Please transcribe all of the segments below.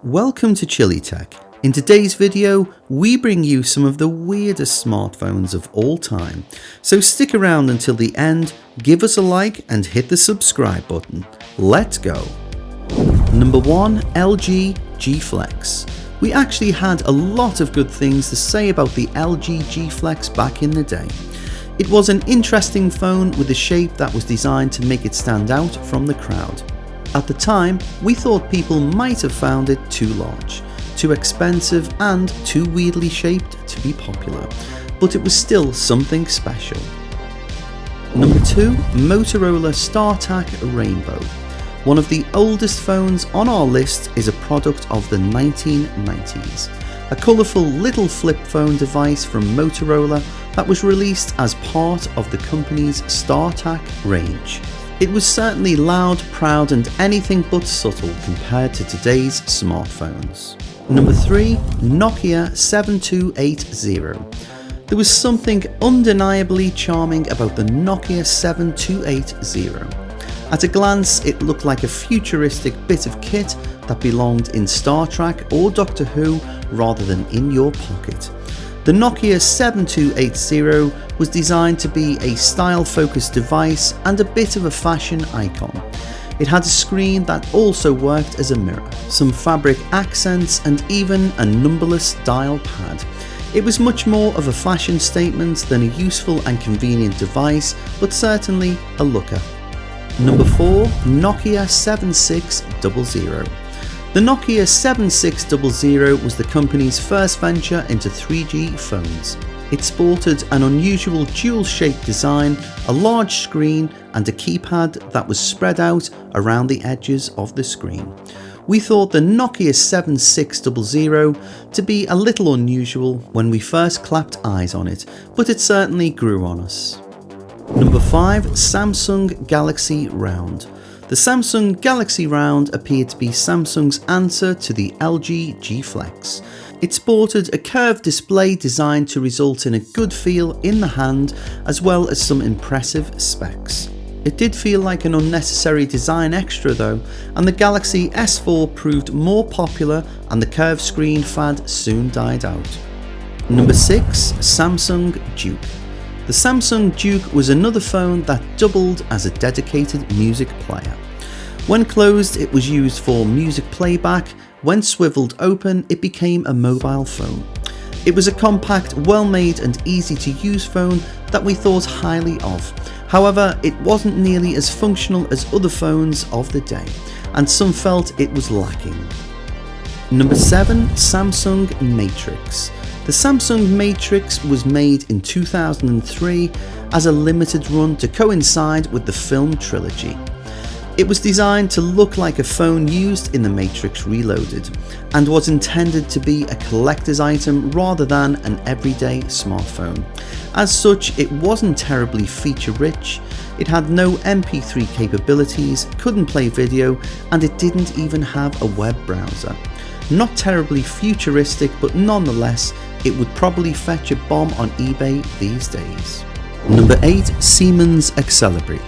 Welcome to ChilliTech. In today's video, we bring you some of the weirdest smartphones of all time. So stick around until the end, give us a like and hit the subscribe button. Let's go. Number 1. LG G Flex. We actually had a lot of good things to say about the LG G Flex back in the day. It was an interesting phone with a shape that was designed to make it stand out from the crowd. At the time, we thought people might have found it too large, too expensive and too weirdly shaped to be popular, but it was still something special. Number 2. Motorola Startac Rainbow. One of the oldest phones on our list is a product of the 1990s. A colourful little flip phone device from Motorola that was released as part of the company's Startac range. It was certainly loud, proud and anything but subtle compared to today's smartphones. Number 3. Nokia 7280. There was something undeniably charming about the Nokia 7280. At a glance, it looked like a futuristic bit of kit that belonged in Star Trek or Doctor Who rather than in your pocket. The Nokia 7280 was designed to be a style-focused device and a bit of a fashion icon. It had a screen that also worked as a mirror, some fabric accents and even a numberless dial pad. It was much more of a fashion statement than a useful and convenient device, but certainly a looker. Number 4. Nokia 7600. The Nokia 7600 was the company's first venture into 3G phones. It sported an unusual dual-shaped design, a large screen and a keypad that was spread out around the edges of the screen. We thought the Nokia 7600 to be a little unusual when we first clapped eyes on it, but it certainly grew on us. Number 5. Samsung Galaxy Round. The Samsung Galaxy Round appeared to be Samsung's answer to the LG G Flex. It sported a curved display designed to result in a good feel in the hand as well as some impressive specs. It did feel like an unnecessary design extra though, and the Galaxy S4 proved more popular and the curved screen fad soon died out. Number 6. Samsung Juke. The Samsung Juke was another phone that doubled as a dedicated music player. When closed, it was used for music playback. When swiveled open, it became a mobile phone. It was a compact, well-made and easy to use phone that we thought highly of. However, it wasn't nearly as functional as other phones of the day, and some felt it was lacking. Number 7. Samsung Matrix. The Samsung Matrix was made in 2003 as a limited run to coincide with the film trilogy. It was designed to look like a phone used in The Matrix Reloaded and was intended to be a collector's item rather than an everyday smartphone. As such, it wasn't terribly feature-rich, it had no MP3 capabilities, couldn't play video, and it didn't even have a web browser. Not terribly futuristic, but nonetheless, it would probably fetch a bomb on eBay these days. Number 8. Siemens Xelibri.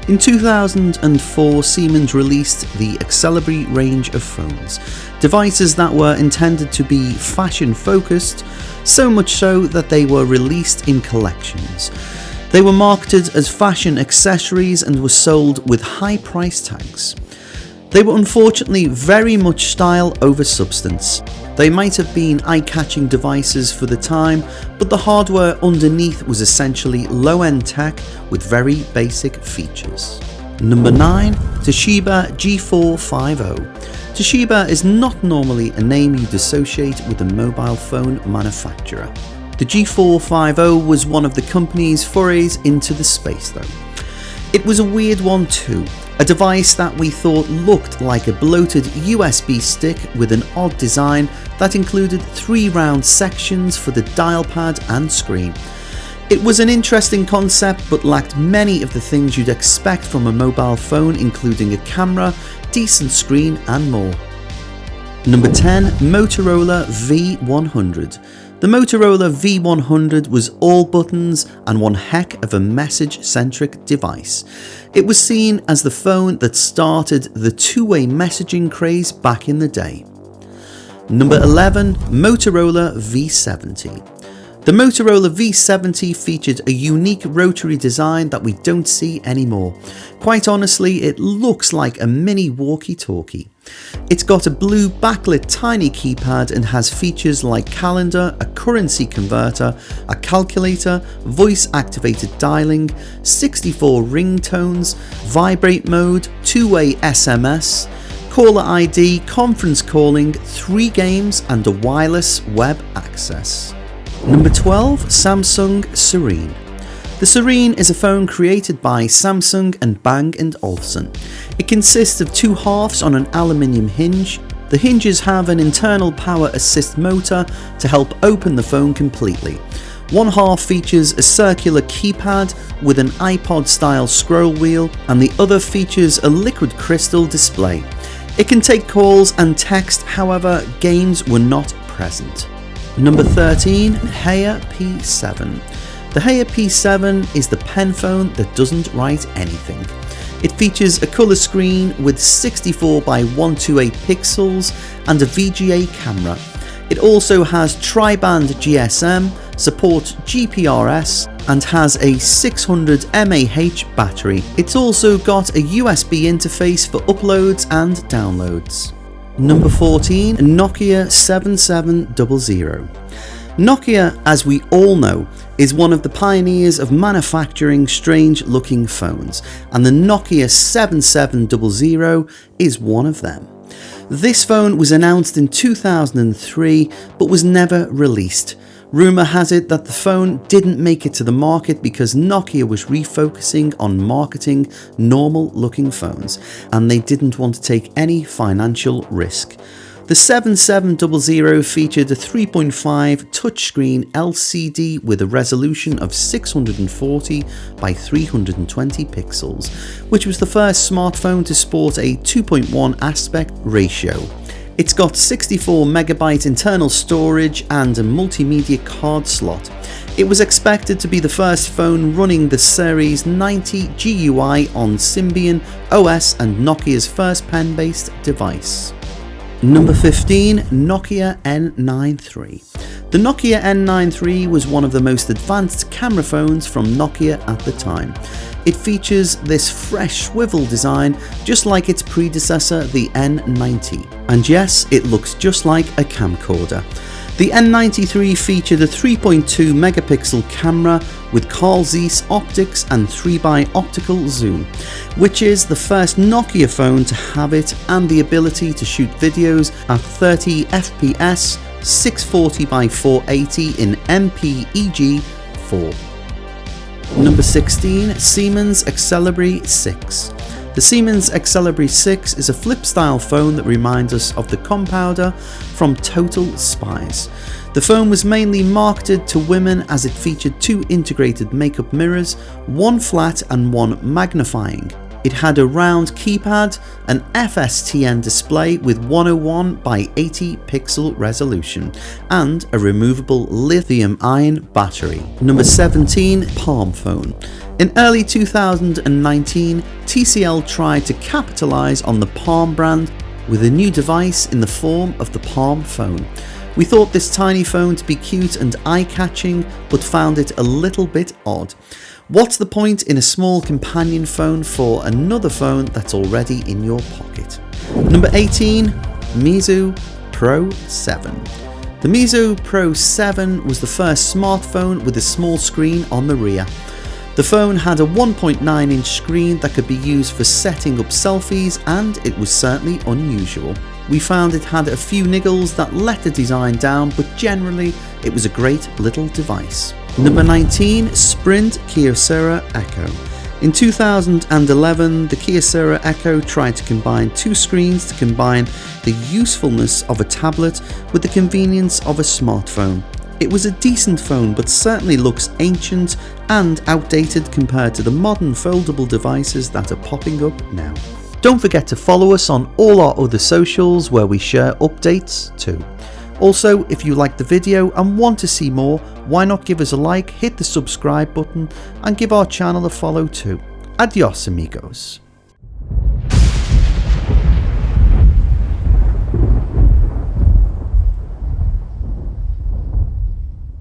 In 2004, Siemens released the Xelibri range of phones, devices that were intended to be fashion-focused, so much so that they were released in collections. They were marketed as fashion accessories and were sold with high price tags. They were unfortunately very much style over substance. They might have been eye-catching devices for the time, but the hardware underneath was essentially low-end tech with very basic features. Number 9. Toshiba G450. Toshiba is not normally a name you'd associate with a mobile phone manufacturer. The G450 was one of the company's forays into the space though. It was a weird one too. A device that we thought looked like a bloated USB stick with an odd design that included 3 round sections for the dial pad and screen. It was an interesting concept but lacked many of the things you'd expect from a mobile phone, including a camera, decent screen and more. Number 10. Motorola V100. The Motorola V100 was all buttons and one heck of a message-centric device. It was seen as the phone that started the two-way messaging craze back in the day. Number 11, Motorola V70. The Motorola V70 featured a unique rotary design that we don't see anymore. Quite honestly, it looks like a mini walkie-talkie. It's got a blue backlit tiny keypad and has features like calendar, a currency converter, a calculator, voice-activated dialing, 64 ringtones, vibrate mode, two-way SMS, caller ID, conference calling, 3 games and a wireless web access. Number 12, Samsung Serene. The Serene is a phone created by Samsung and Bang & Olufsen. It consists of 2 halves on an aluminium hinge. The hinges have an internal power assist motor to help open the phone completely. One half features a circular keypad with an iPod style scroll wheel, and the other features a liquid crystal display. It can take calls and text, however, games were not present. Number 13, Heya P7. The Heya P7 is the pen phone that doesn't write anything. It features a colour screen with 64 by 128 pixels and a VGA camera. It also has tri-band GSM, supports GPRS and has a 600 mAh battery. It's also got a USB interface for uploads and downloads. Number 14, Nokia 7700. Nokia, as we all know, is one of the pioneers of manufacturing strange looking phones, and the Nokia 7700 is one of them. This phone was announced in 2003 but was never released. Rumour has it that the phone didn't make it to the market because Nokia was refocusing on marketing normal looking phones and they didn't want to take any financial risk. The 7700 featured a 3.5 touchscreen LCD with a resolution of 640 by 320 pixels, which was the first smartphone to sport a 2.1 aspect ratio. It's got 64 megabyte internal storage and a multimedia card slot. It was expected to be the first phone running the Series 90 GUI on Symbian OS and Nokia's first pen-based device. Number 15, Nokia N93. The Nokia N93 was one of the most advanced camera phones from Nokia at the time. It features this fresh swivel design just like its predecessor, the N90. And yes, it looks just like a camcorder. The N93 featured a 3.2 megapixel camera with Carl Zeiss optics and 3x optical zoom, which is the first Nokia phone to have it, and the ability to shoot videos at 30 FPS, 640 by 480 in MPEG-4. Number 16, Siemens Xelibri 6. The Siemens Xelibri 6 is a flip-style phone that reminds us of the compounder from Total Spies. The phone was mainly marketed to women as it featured 2 integrated makeup mirrors, one flat and one magnifying. It had a round keypad, an FSTN display with 101 by 80 pixel resolution, and a removable lithium-ion battery. Number 17, Palm phone. In early 2019, TCL tried to capitalize on the Palm brand with a new device in the form of the Palm phone. We thought this tiny phone to be cute and eye-catching, but found it a little bit odd. What's the point in a small companion phone for another phone that's already in your pocket? Number 18, Meizu Pro 7. The Meizu Pro 7 was the first smartphone with a small screen on the rear. The phone had a 1.9-inch screen that could be used for setting up selfies, and it was certainly unusual. We found it had a few niggles that let the design down, but generally it was a great little device. Number 19, Sprint Kyocera Echo. In 2011, the Kyocera Echo tried to combine 2 screens to combine the usefulness of a tablet with the convenience of a smartphone. It was a decent phone, but certainly looks ancient and outdated compared to the modern foldable devices that are popping up now. Don't forget to follow us on all our other socials where we share updates too. Also, if you liked the video and want to see more, why not give us a like, hit the subscribe button and give our channel a follow too. Adios amigos.